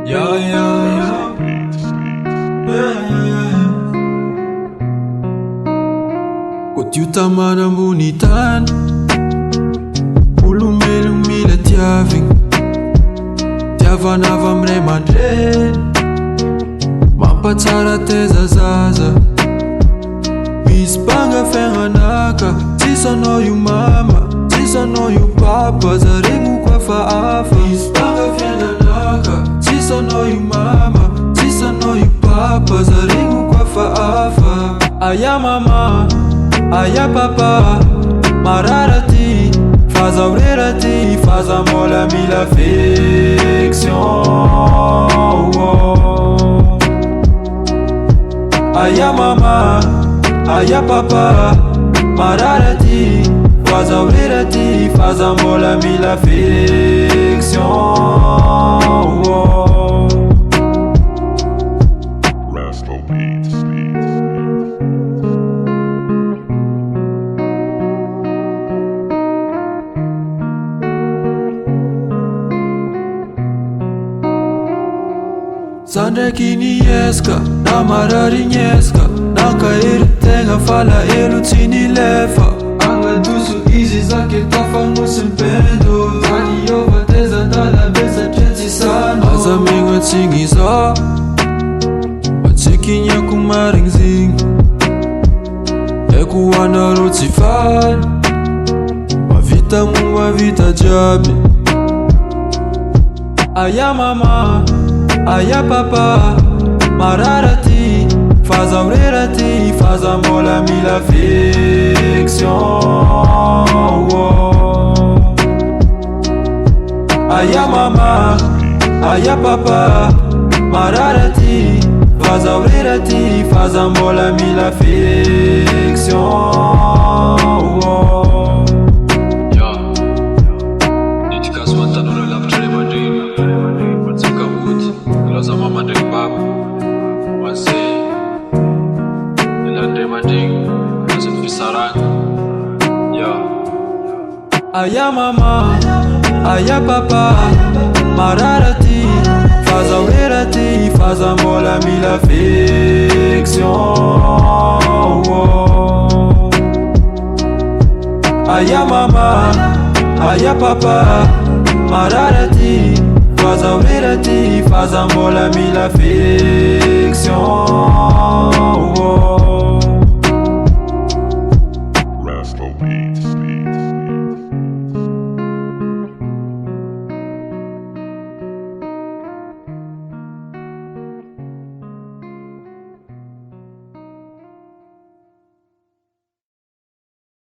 Yeah, yeah, yeah. Kotiuta mana ambony tany, olombelogno mila tiavigny. Tiavana avy amin'ny ray aman-dreny, mampatsara teza zaza. Misy banga fiaignanaka, tsisy anao io mama, tsisy anao io papa, zaregno koa fa hafa. Misy banga fiaignanaka, tsisy anao io mama, tsisy anao io papa, zaregno koa fa hafa. Aya mama, aya papa, marara ty, faza orera ty, faza mbola mila affection. Aya mama, aya papa, marara ty, faza orera ty, faza mbola mila affection. Sandraiky nieska, na marary nieska, nankahery tegna falahelo tsy nilefa. Agnadoso izy zake tafanosiny pendo, zaniova teza andalabe satria tsy sano. Aza megnatsiny za, atsikiniako marigny zigny, haiko hoanareo tsy faly, mavita mo mavita jiaby. Aya mama, aya papa, marara ty, faza orera ty, faza mbola mila affection. Aya mama, aya papa, marara ty, faza orera ty, faza mbola mila affection. Aya mama, aya papa, marara ty, faza orera ty, faza mbola mila affection. Aya mama, aya papa, marara ty, faza orera ty, faza mbola mila affection.